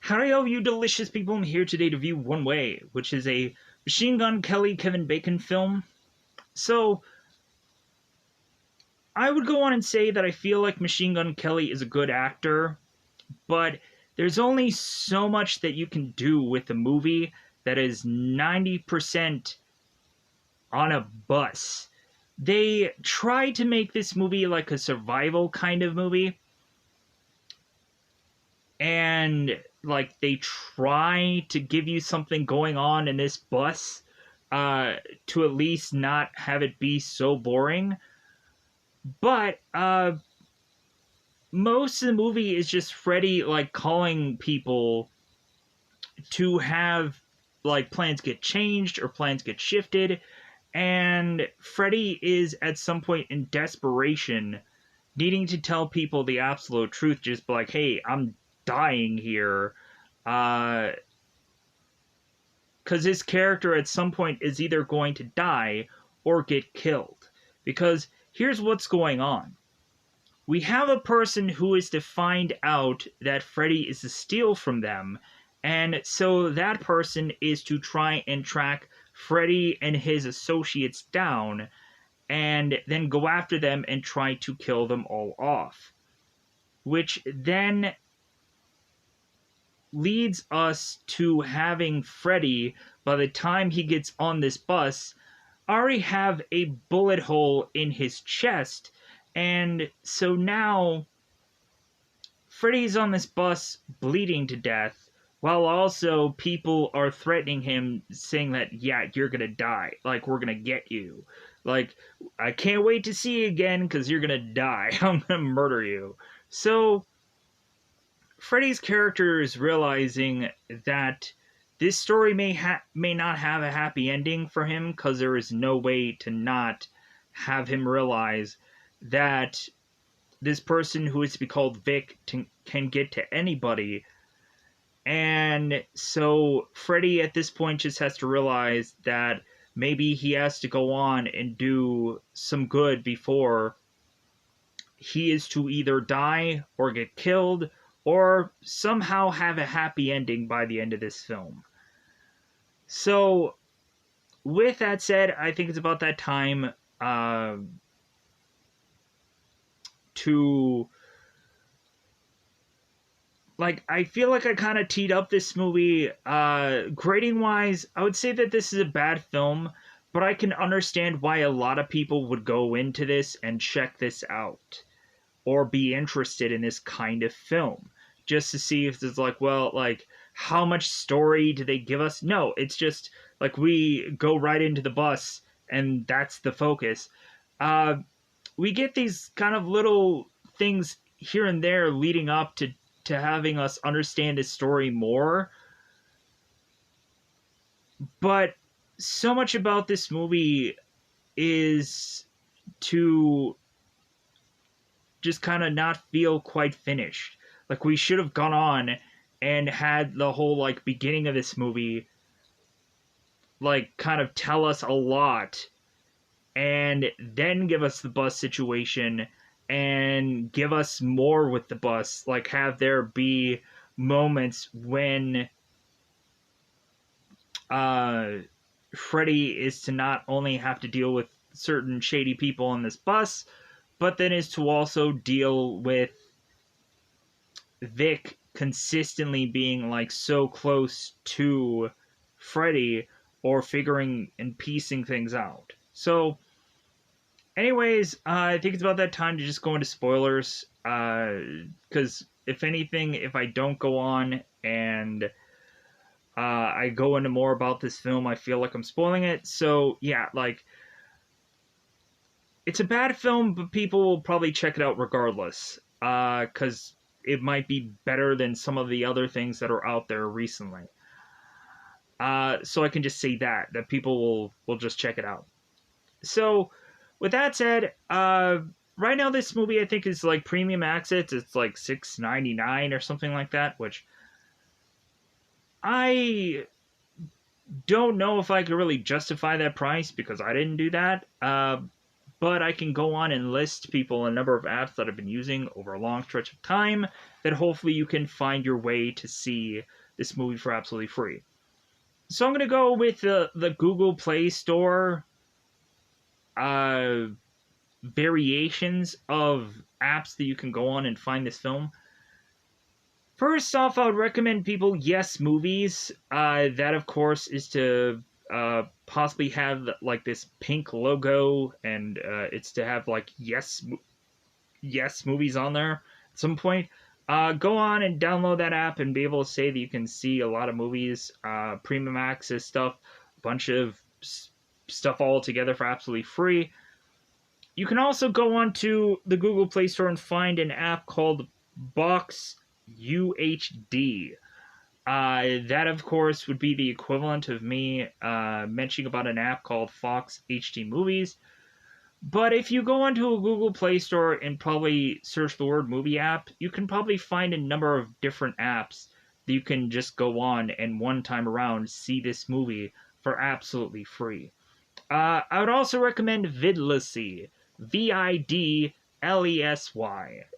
Howdy all you delicious people, I'm here today to review One Way, which is a Machine Gun Kelly Kevin Bacon film. So, I would go on and say that I feel like Machine Gun Kelly is a good actor, but there's only so much that you can do with a movie that is 90% on a bus. They try to make this movie like a survival kind of movie, and like they try to give you something going on in this bus to at least not have it be so boring. But most of the movie is just Freddy like calling people to have like plans get changed or plans get shifted, and Freddy is at some point in desperation needing to tell people the absolute truth, just like, hey, I'm dying here. Because his character at some point is either going to die or get killed. Because here's what's going on. We have a person who is to find out that Freddy is to steal from them, and so that person is to try and track Freddy and his associates down and then go after them and try to kill them all off. Which then leads us to having Freddy, by the time he gets on this bus, already have a bullet hole in his chest. And so now Freddy's on this bus bleeding to death, while also people are threatening him, saying that, yeah, you're gonna die. Like, we're gonna get you. Like, I can't wait to see you again because you're gonna die. I'm gonna murder you. So, Freddy's character is realizing that this story may not have a happy ending for him, because there is no way to not have him realize that this person who is to be called Vic can get to anybody. And so Freddy at this point just has to realize that maybe he has to go on and do some good before he is to either die or get killed or somehow have a happy ending by the end of this film. So, with that said, I think it's about that time to, like, I feel like I kind of teed up this movie. Grading wise, I would say that this is a bad film, but I can understand why a lot of people would go into this and check this out or be interested in this kind of film, just to see if there's like, well, like, how much story do they give us? No, it's just like we go right into the bus and that's the focus. We get these kind of little things here and there leading up to having us understand this story more. But so much about this movie is to just kind of not feel quite finished. Like, we should have gone on and had the whole, like, beginning of this movie, like, kind of tell us a lot, and then give us the bus situation, and give us more with the bus. Like, have there be moments when Freddy is to not only have to deal with certain shady people on this bus, but then is to also deal with Vic consistently being like so close to Freddy, or figuring and piecing things out. So, anyways, I think it's about that time to just go into spoilers. Because if anything, if I don't go on and I go into more about this film, I feel like I'm spoiling it. So, yeah, like, it's a bad film, but people will probably check it out regardless. Because it might be better than some of the other things that are out there recently. So I can just say that people will just check it out. So, with that said, right now this movie I think is like premium access. It's like $6.99 or something like that, which I don't know if I could really justify that price because I didn't do that. but I can go on and list people a number of apps that I've been using over a long stretch of time that hopefully you can find your way to see this movie for absolutely free. So I'm going to go with the Google Play Store uh, variations of apps that you can go on and find this film. First off, I would recommend people Yes Movies. That, of course, is to possibly have like this pink logo, and it's to have like Yes Movies on there at some point. Go on and download that app and be able to say that you can see a lot of movies, premium access stuff, a bunch of stuff all together for absolutely free. You can also go on to the Google Play Store and find an app called Box UHD. That, of course, would be the equivalent of me mentioning about an app called Fox HD Movies. But if you go onto a Google Play Store and probably search the word movie app, you can probably find a number of different apps that you can just go on and one time around see this movie for absolutely free. I would also recommend Vidlesy, Vidlesy.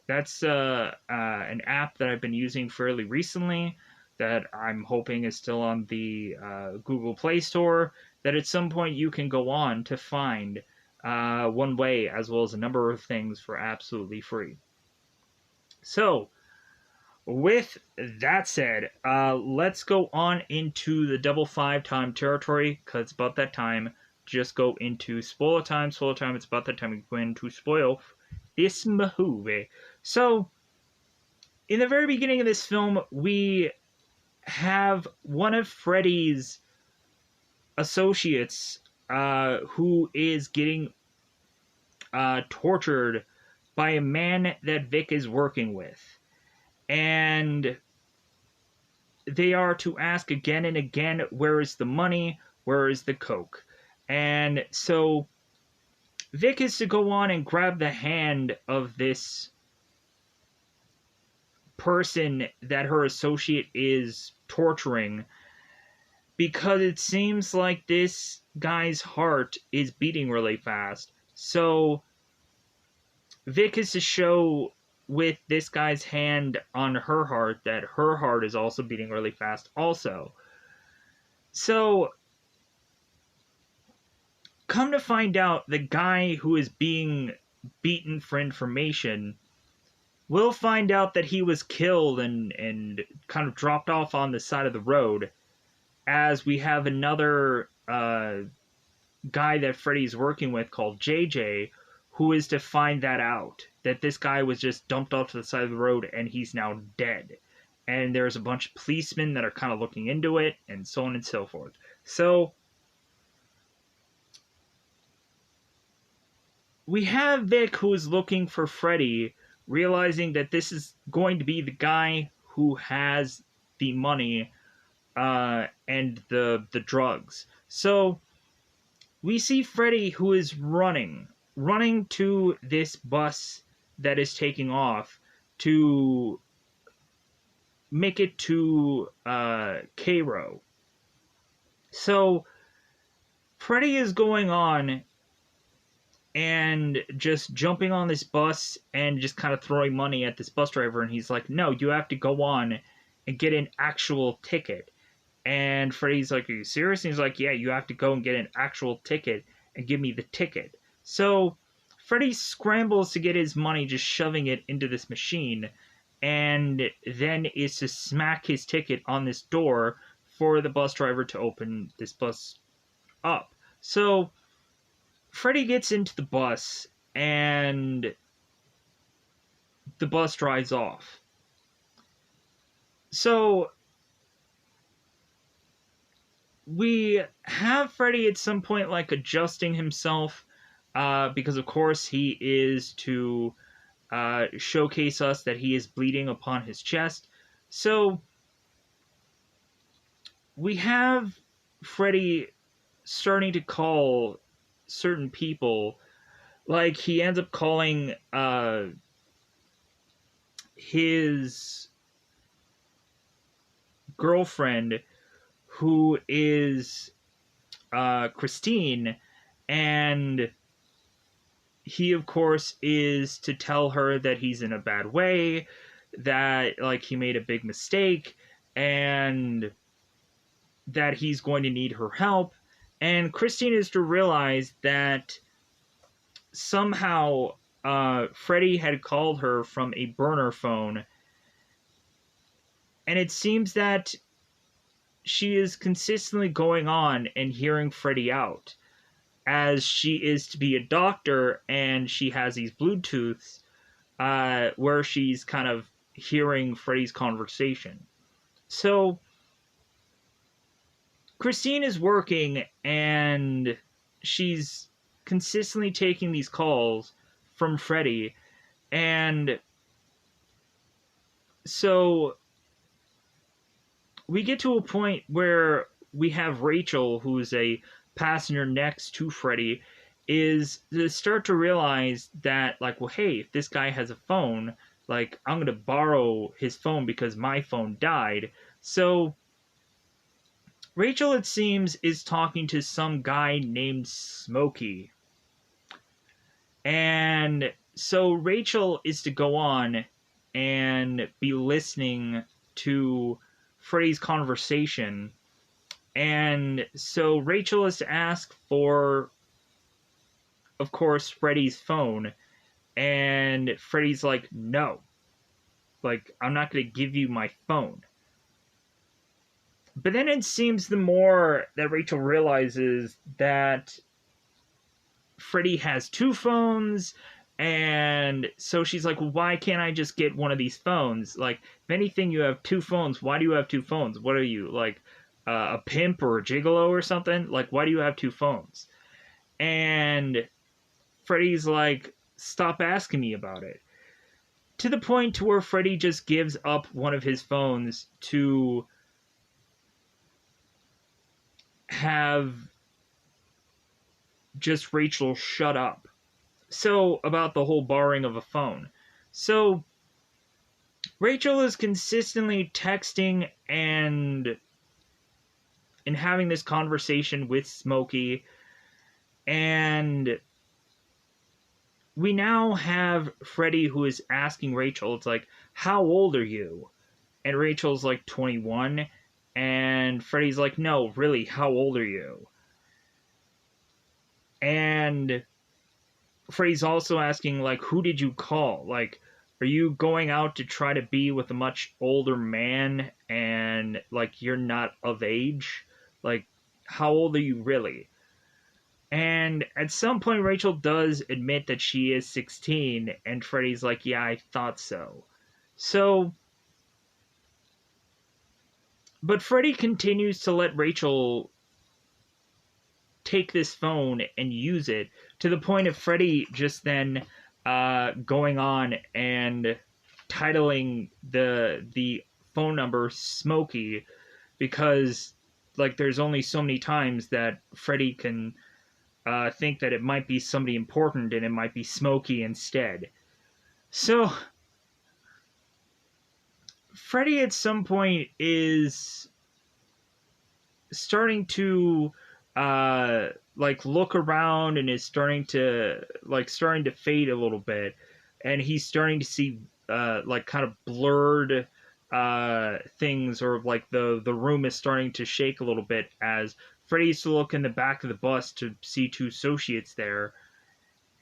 That's an app that I've been using fairly recently that I'm hoping is still on the Google Play Store, that at some point you can go on to find one way as well as a number of things for absolutely free. So, with that said, let's go on into the double five time territory because it's about that time. Just go into spoiler time. Spoiler time, it's about that time we go into spoil this movie. So, in the very beginning of this film, we have one of Freddy's associates who is getting tortured by a man that Vic is working with. And they are to ask again and again, where is the money? Where is the coke? And so Vic is to go on and grab the hand of this person that her associate is torturing because it seems like this guy's heart is beating really fast. So Vic is to show with this guy's hand on her heart that her heart is also beating really fast also. So come to find out, the guy who is being beaten for information will find out that he was killed and kind of dropped off on the side of the road, as we have another guy that Freddy's working with called JJ, who is to find that out, that this guy was just dumped off to the side of the road and he's now dead. And there's a bunch of policemen that are kind of looking into it, and so on and so forth. So we have Vic, who is looking for Freddy, realizing that this is going to be the guy who has the money and the drugs. So we see Freddy, who is running to this bus that is taking off to make it to Cairo. So Freddy is going on and just jumping on this bus and just kind of throwing money at this bus driver, and he's like, no, you have to go on and get an actual ticket. And Freddy's like, are you serious? And he's like, yeah, you have to go and get an actual ticket and give me the ticket. So Freddy scrambles to get his money, just shoving it into this machine, and then is to smack his ticket on this door for the bus driver to open this bus up. So Freddy gets into the bus, and the bus drives off. So we have Freddy at some point like adjusting himself, because of course he is to showcase us that he is bleeding upon his chest. So we have Freddy starting to call certain people. Like, he ends up calling his girlfriend, who is Christine, and he, of course, is to tell her that he's in a bad way, that, like, he made a big mistake, and that he's going to need her help. And Christine is to realize that somehow Freddy had called her from a burner phone, and it seems that she is consistently going on and hearing Freddy out, as she is to be a doctor and she has these Bluetooths where she's kind of hearing Freddy's conversation. So Christine is working and she's consistently taking these calls from Freddy, and so we get to a point where we have Rachel, who's a passenger next to Freddy, is to start to realize that, like, well, hey, if this guy has a phone, like, I'm gonna borrow his phone because my phone died. So Rachel, it seems, is talking to some guy named Smokey. And so Rachel is to go on and be listening to Freddy's conversation. And so Rachel is to ask for, of course, Freddy's phone. And Freddy's like, no. Like, I'm not going to give you my phone. But then it seems the more that Rachel realizes that Freddy has two phones, and so she's like, well, why can't I just get one of these phones? Like, if anything, you have two phones. Why do you have two phones? What are you, like, a pimp or a gigolo or something? Like, why do you have two phones? And Freddy's like, stop asking me about it. To the point to where Freddy just gives up one of his phones to have just Rachel shut up. So, about the whole borrowing of a phone. So, Rachel is consistently texting and having this conversation with Smokey, and we now have Freddy who is asking Rachel, it's like, how old are you? And Rachel's like 21, and Freddy's like, no, really, how old are you? And Freddy's also asking, like, who did you call? Like, are you going out to try to be with a much older man and, like, you're not of age? Like, how old are you really? And at some point, Rachel does admit that she is 16, and Freddy's like, yeah, I thought so. So, but Freddy continues to let Rachel take this phone and use it, to the point of Freddy just then going on and titling the phone number Smokey, because, like, there's only so many times that Freddy can think that it might be somebody important and it might be Smokey instead. So Freddy at some point is starting to like look around and is starting to fade a little bit, and he's starting to see like kind of blurred things, or like the room is starting to shake a little bit as Freddy used to look in the back of the bus to see two associates there.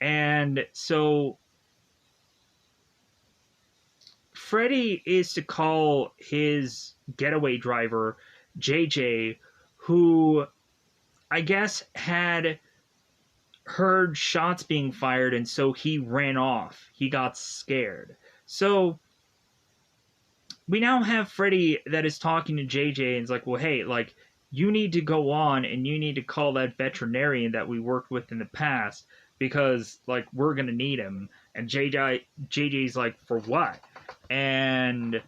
And so Freddy is to call his getaway driver, JJ, who I guess had heard shots being fired, and so he ran off. He got scared. So we now have Freddy that is talking to JJ and is like, well, hey, like, you need to go on and you need to call that veterinarian that we worked with in the past, because, like, we're going to need him. And JJ's like, for what? And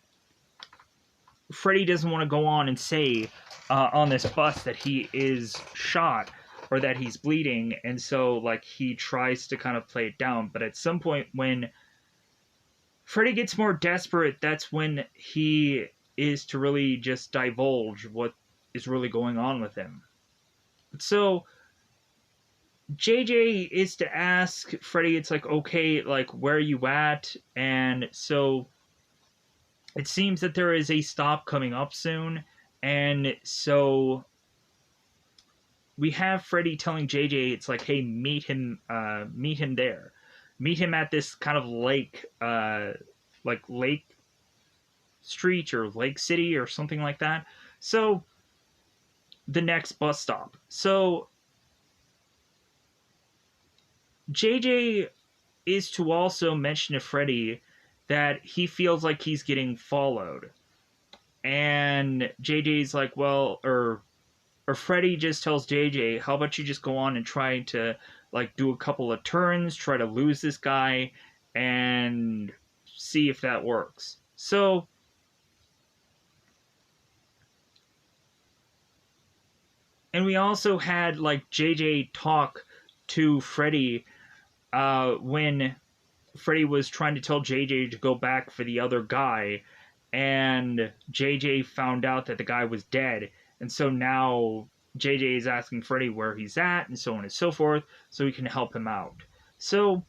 Freddy doesn't want to go on and say on this bus that he is shot or that he's bleeding, and so, like, he tries to kind of play it down. But at some point when Freddy gets more desperate, that's when he is to really just divulge what is really going on with him. So JJ is to ask Freddy, it's like, okay, like, where are you at? And so it seems that there is a stop coming up soon. And so we have Freddy telling JJ, it's like, hey, meet him there. Meet him at this kind of lake, like Lake Street or Lake City or something like that. So the next bus stop. So JJ is to also mention to Freddy that he feels like he's getting followed. And JJ's like, well, or Freddy just tells JJ, how about you just go on and try to like do a couple of turns, try to lose this guy, and see if that works. So and we also had like JJ talk to Freddy when Freddy was trying to tell JJ to go back for the other guy, and JJ found out that the guy was dead, and so now JJ is asking Freddy where he's at, and so on and so forth, so he can help him out. So,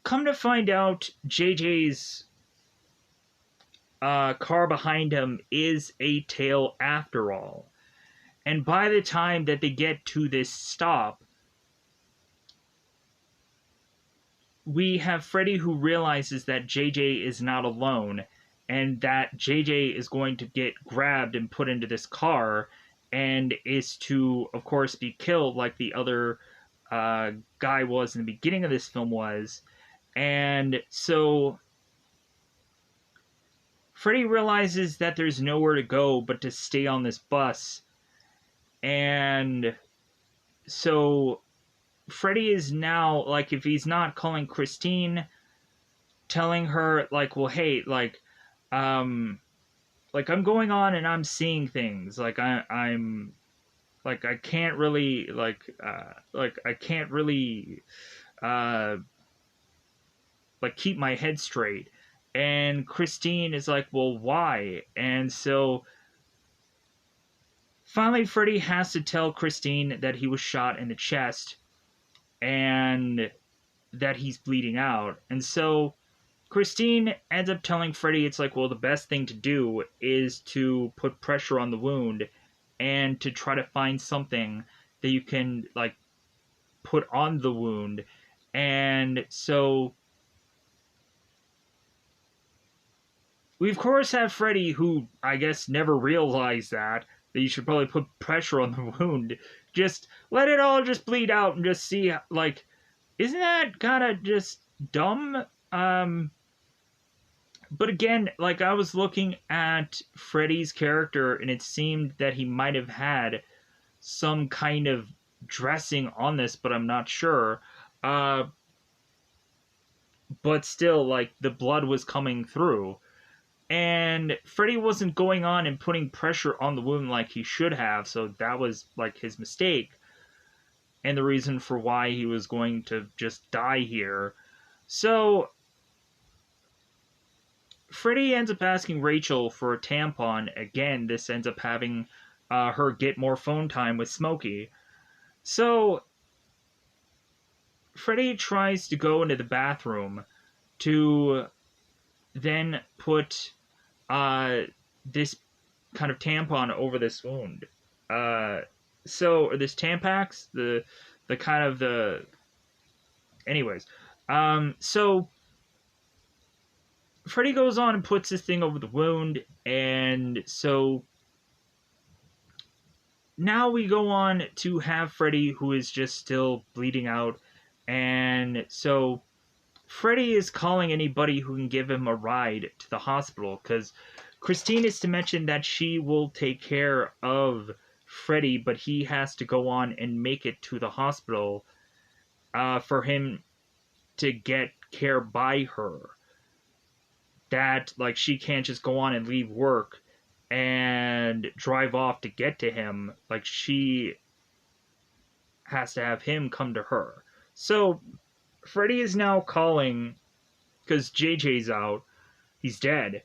come to find out, JJ's car behind him is a tail after all. And by the time that they get to this stop, we have Freddy who realizes that JJ is not alone and that JJ is going to get grabbed and put into this car and is to, of course, be killed like the other guy was in the beginning of this film was. And so Freddy realizes that there's nowhere to go but to stay on this bus. And so Freddy is now, like, if he's not calling Christine, telling her, like, well, hey, I'm going on and I'm seeing things. Like, I'm, like, I can't really, I can't really, like, keep my head straight. And Christine is like, well, why? And so finally, Freddy has to tell Christine that he was shot in the chest and that he's bleeding out. And so Christine ends up telling Freddy, it's like, well, the best thing to do is to put pressure on the wound and to try to find something that you can, like, put on the wound. And so we, of course, have Freddy, who I guess never realized that you should probably put pressure on the wound. Just let it all just bleed out and just see, like, isn't that kind of just dumb? But again, like, I was looking at Freddy's character, and it seemed that he might have had some kind of dressing on this, but I'm not sure. But still, like, the blood was coming through. And Freddy wasn't going on and putting pressure on the wound like he should have, so that was, like, his mistake. And the reason for why he was going to just die here. So Freddy ends up asking Rachel for a tampon. Again, this ends up having her get more phone time with Smokey. So Freddy tries to go into the bathroom to then put this kind of tampon over this wound. Or this Tampax, the kind of the... Anyways, so Freddy goes on and puts this thing over the wound, and so now we go on to have Freddy, who is just still bleeding out, and so Freddy is calling anybody who can give him a ride to the hospital, because Christine is to mention that she will take care of Freddy, but he has to go on and make it to the hospital for him to get care by her. That, like, she can't just go on and leave work and drive off to get to him. Like, she has to have him come to her. So Freddy is now calling, because JJ's out. He's dead.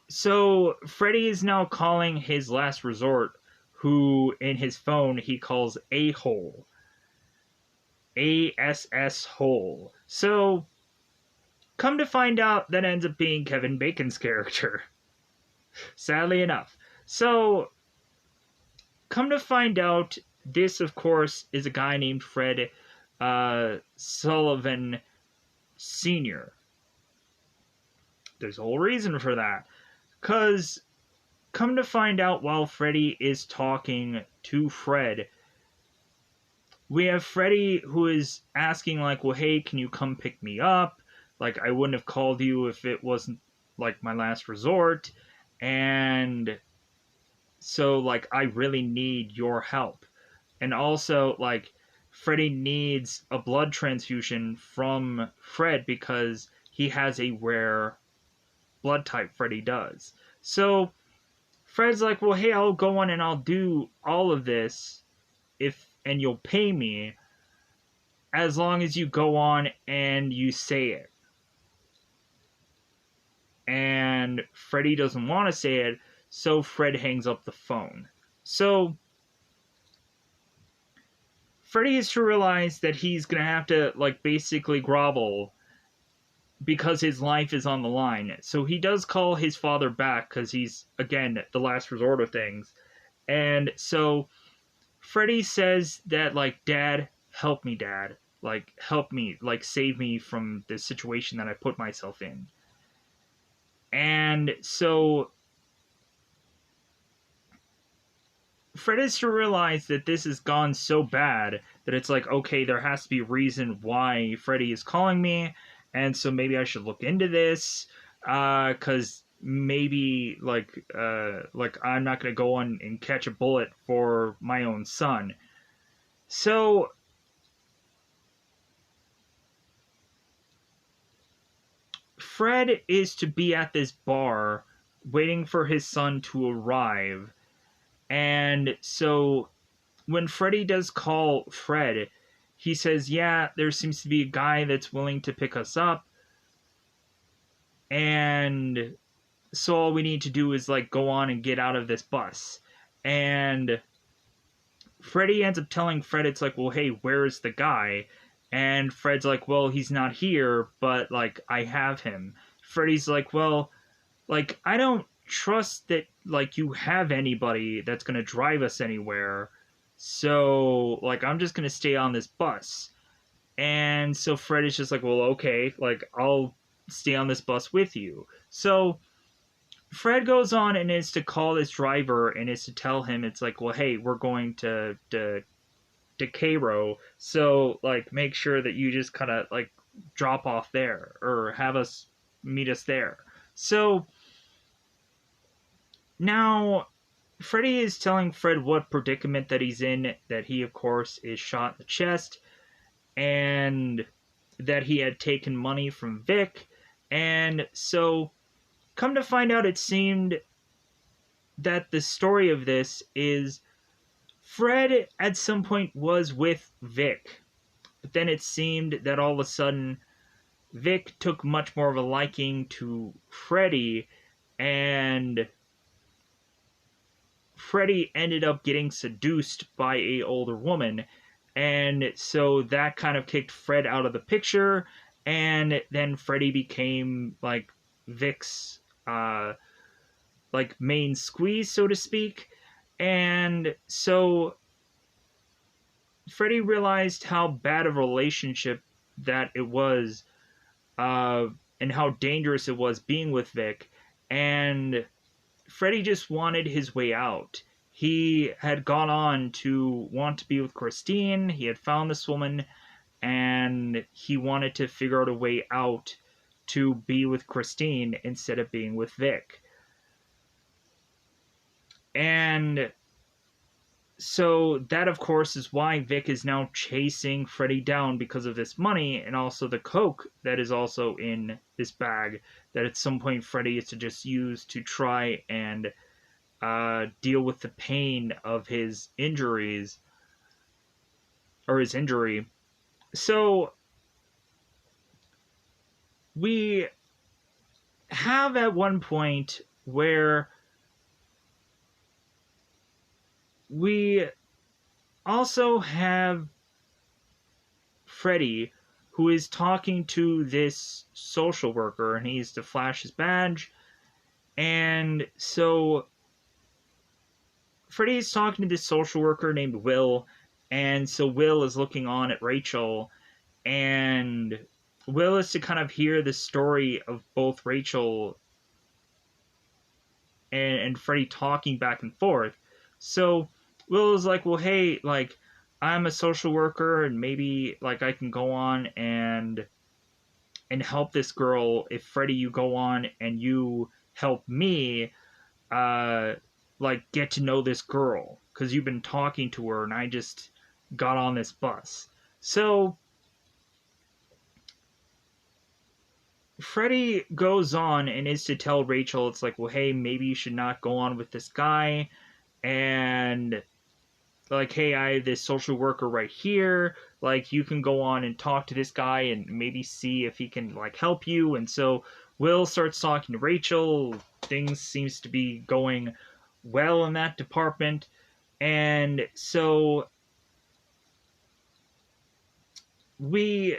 So Freddy is now calling his last resort, who in his phone he calls A-hole. ASS hole. So, come to find out, that ends up being Kevin Bacon's character. Sadly enough. So, come to find out, this, of course, is a guy named Fred Sullivan Sr. There's a whole reason for that. Because, come to find out, while Freddy is talking to Fred, we have Freddy who is asking, like, well, hey, can you come pick me up? Like, I wouldn't have called you if it wasn't, like, my last resort. And so, like, I really need your help. And also, like, Freddy needs a blood transfusion from Fred because he has a rare blood type, Freddy does. So, Fred's like, well, hey, I'll go on and I'll do all of this and you'll pay me as long as you go on and you say it. And Freddy doesn't want to say it, so Fred hangs up the phone. So Freddy is to realize that he's going to have to, like, basically grovel because his life is on the line. So he does call his father back because he's, again, the last resort of things. And so Freddy says that, like, Dad, help me, Dad. Like, help me. Like, save me from this situation that I put myself in. And so Fred is to realize that this has gone so bad that it's like, okay, there has to be a reason why Freddy is calling me, and so maybe I should look into this, because maybe, like I'm not going to go on and catch a bullet for my own son. So Fred is to be at this bar waiting for his son to arrive. And so when Freddy does call Fred, he says, yeah, there seems to be a guy that's willing to pick us up. And so all we need to do is, like, go on and get out of this bus. And Freddy ends up telling Fred, it's like, well, hey, where's the guy? And Fred's like, well, he's not here, but, like, I have him. Freddy's like, well, like, I don't trust that, like, you have anybody that's gonna drive us anywhere. So, like, I'm just gonna stay on this bus. And so Fred is just like, well, okay, like, I'll stay on this bus with you. So Fred goes on and is to call this driver and is to tell him, it's like, well, hey, we're going to Cairo, so, like, make sure that you just kind of, like, drop off there or have us meet us there. So now Freddy is telling Fred what predicament that he's in, that he, of course, is shot in the chest, and that he had taken money from Vic. And so, come to find out, it seemed that the story of this is Fred at some point was with Vic, but then it seemed that all of a sudden Vic took much more of a liking to Freddy, and Freddy ended up getting seduced by a older woman, and so that kind of kicked Fred out of the picture, and then Freddy became, like, Vic's like, main squeeze, so to speak. And so Freddy realized how bad of a relationship that it was, and how dangerous it was being with Vic, and Freddy just wanted his way out. He had gone on to want to be with Christine. He had found this woman, and he wanted to figure out a way out to be with Christine instead of being with Vic. And so that, of course, is why Vic is now chasing Freddy down, because of this money and also the coke that is also in this bag that at some point Freddy is to just use to try and deal with the pain of his injuries, or his injury. So we have at one point where we also have Freddy, who is talking to this social worker, and he's to flash his badge. And so Freddy is talking to this social worker named Will, and so Will is looking on at Rachel, and Will is to kind of hear the story of both Rachel and Freddy talking back and forth. So Will is like, well, hey, like, I'm a social worker, and maybe like I can go on and help this girl if Freddy, you go on and you help me, uh, like get to know this girl because you've been talking to her, and I just got on this bus. So Freddy goes on and is to tell Rachel, it's like, well, hey, maybe you should not go on with this guy, and like, hey, I have this social worker right here. Like, you can go on and talk to this guy and maybe see if he can like help you. And so Will starts talking to Rachel. Things seems to be going well in that department. And so we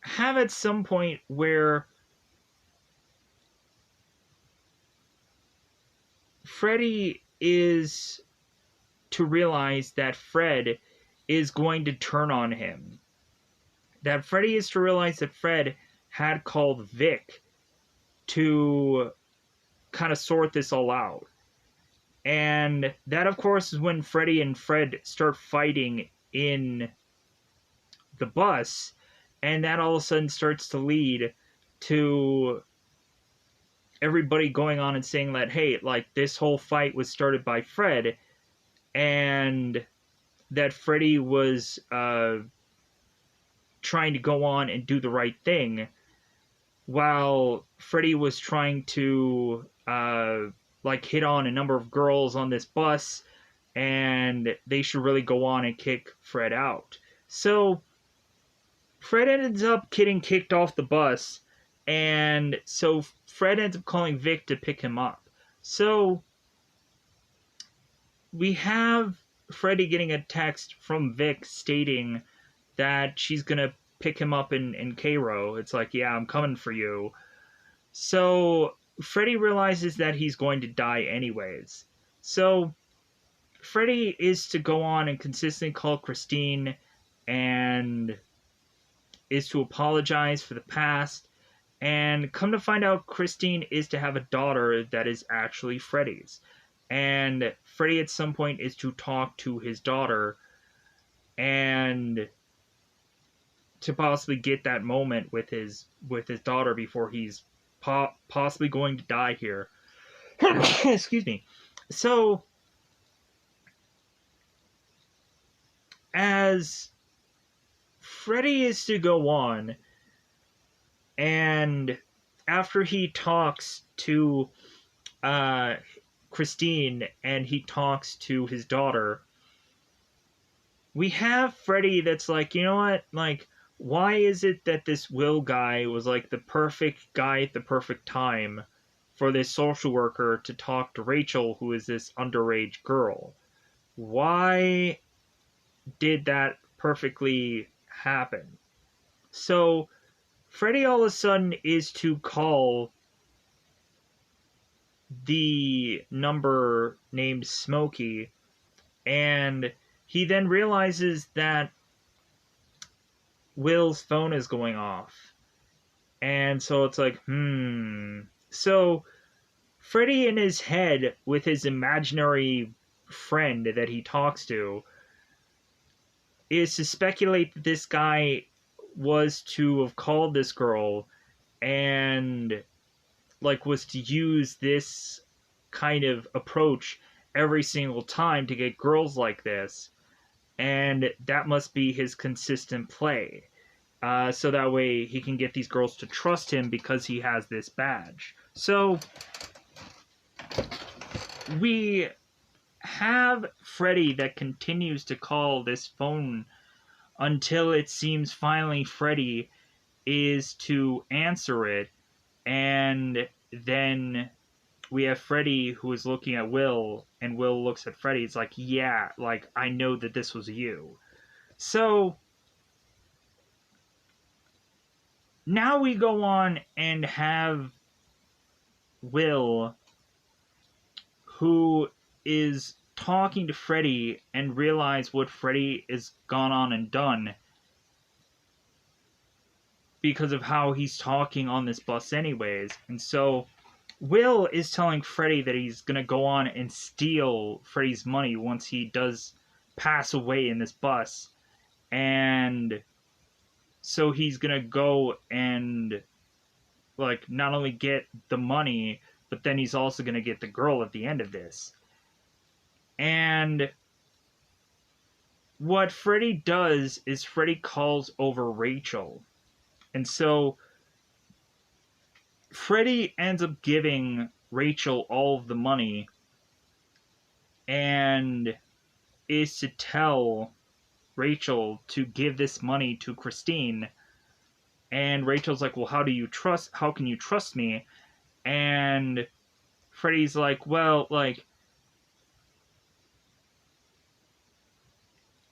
have at some point where Freddy is to realize that Fred is going to turn on him. That Freddy is to realize that Fred had called Vic to kind of sort this all out. And that, of course, is when Freddy and Fred start fighting in the bus, and that all of a sudden starts to lead to everybody going on and saying that, hey, like, this whole fight was started by Fred, and that Freddy was trying to go on and do the right thing, while Freddy was trying to like hit on a number of girls on this bus, and they should really go on and kick Fred out. So Fred ends up getting kicked off the bus, and so Fred ends up calling Vic to pick him up. So we have Freddy getting a text from Vic stating that she's gonna pick him up in Cairo. It's like, yeah, I'm coming for you. So Freddy realizes that he's going to die anyways. So Freddy is to go on and consistently call Christine and is to apologize for the past. And come to find out, Christine is to have a daughter that is actually Freddy's. And Freddy at some point is to talk to his daughter and to possibly get that moment with his daughter before he's possibly going to die here. Excuse me. So as Freddy is to go on, and after he talks to Christine and he talks to his daughter, we have Freddy that's like, you know what, like, why is it that this Will guy was like the perfect guy at the perfect time for this social worker to talk to Rachel, who is this underage girl? Why did that perfectly happen? So Freddy all of a sudden is to call the number named Smokey, and he then realizes that Will's phone is going off. And so it's like, So Freddy in his head, with his imaginary friend that he talks to, is to speculate that this guy was to have called this girl and like was to use this kind of approach every single time to get girls like this, and that must be his consistent play. So that way he can get these girls to trust him because he has this badge. So we have Freddy that continues to call this phone until it seems finally Freddy is to answer it, and then we have Freddy who is looking at Will, and Will looks at Freddy. It's like, yeah, like, I know that this was you. So now we go on and have Will, who is talking to Freddy and realize what Freddy has gone on and done because of how he's talking on this bus anyways. And so Will is telling Freddy that he's going to go on and steal Freddy's money once he does pass away in this bus. And so he's going to go and, like, not only get the money, but then he's also going to get the girl at the end of this. And what Freddy does is Freddy calls over Rachel. And so Freddy ends up giving Rachel all of the money and is to tell Rachel to give this money to Christine. And Rachel's like, well, how can you trust me? And Freddy's like, well, like,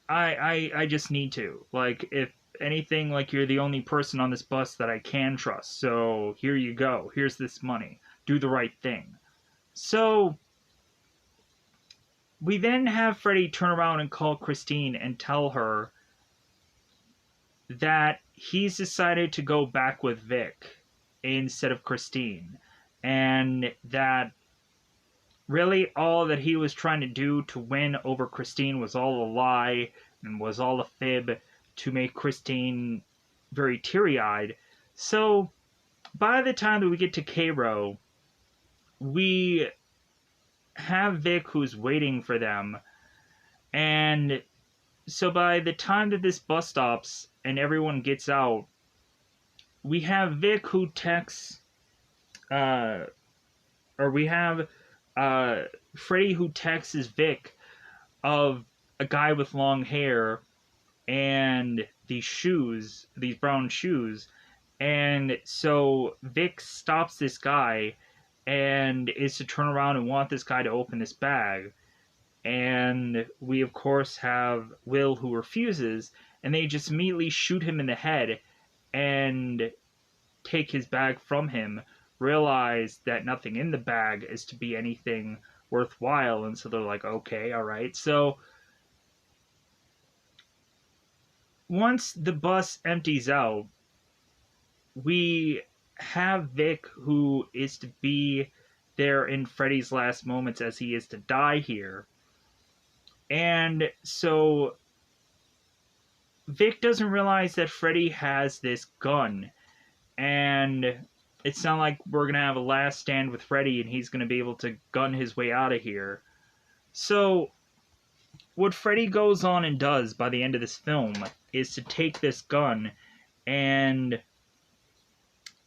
I just need to. Like, if anything, like, you're the only person on this bus that I can trust. So here you go. Here's this money. Do the right thing. So we then have Freddy turn around and call Christine and tell her that he's decided to go back with Vic instead of Christine. And that really all that he was trying to do to win over Christine was all a lie and was all a fib to make Christine very teary-eyed. So by the time that we get to Cairo, we have Vic who's waiting for them. And so by the time that this bus stops and everyone gets out, we have Vic who texts, or we have Freddy who texts Vic of a guy with long hair and these shoes, these brown shoes. And so Vic stops this guy and is to turn around and want this guy to open this bag. And we, of course, have Will who refuses, and they just immediately shoot him in the head and take his bag from him, realize that nothing in the bag is to be anything worthwhile, and so they're like, okay, alright. So once the bus empties out, we have Vic who is to be there in Freddy's last moments as he is to die here. And so Vic doesn't realize that Freddy has this gun, and it's not like we're going to have a last stand with Freddy and he's going to be able to gun his way out of here. So what Freddy goes on and does by the end of this film is to take this gun and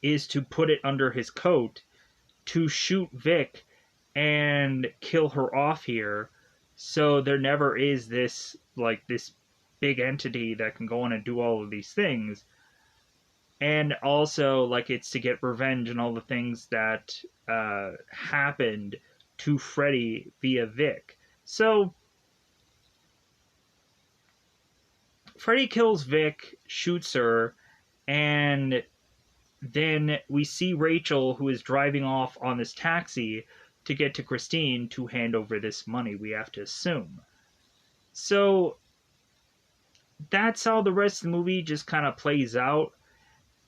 is to put it under his coat to shoot Vic and kill her off here. So there never is this, like, this big entity that can go on and do all of these things. And also, like, it's to get revenge and all the things that happened to Freddy via Vic. So Freddy kills Vic, shoots her, and then we see Rachel, who is driving off on this taxi to get to Christine to hand over this money, we have to assume. So that's how the rest of the movie just kind of plays out.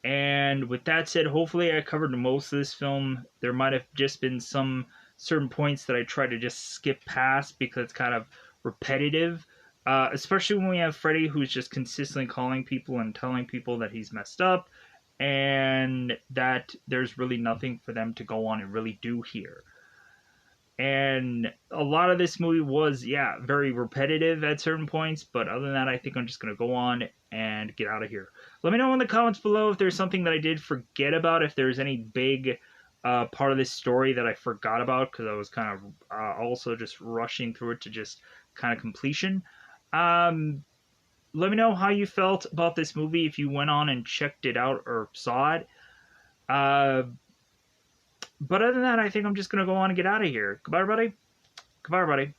And with that said, hopefully I covered most of this film. There might have just been some certain points that I tried to just skip past because it's kind of repetitive. Especially when we have Freddy who's just consistently calling people and telling people that he's messed up and that there's really nothing for them to go on and really do here. And a lot of this movie was, yeah, very repetitive at certain points, but other than that, I think I'm just going to go on and get out of here. Let me know in the comments below if there's something that I did forget about, if there's any big part of this story that I forgot about, because I was kind of also just rushing through it to just kind of completion. Let me know how you felt about this movie, if you went on and checked it out or saw it. But other than that, I think I'm just gonna go on and get out of here. Goodbye, everybody. Goodbye, everybody.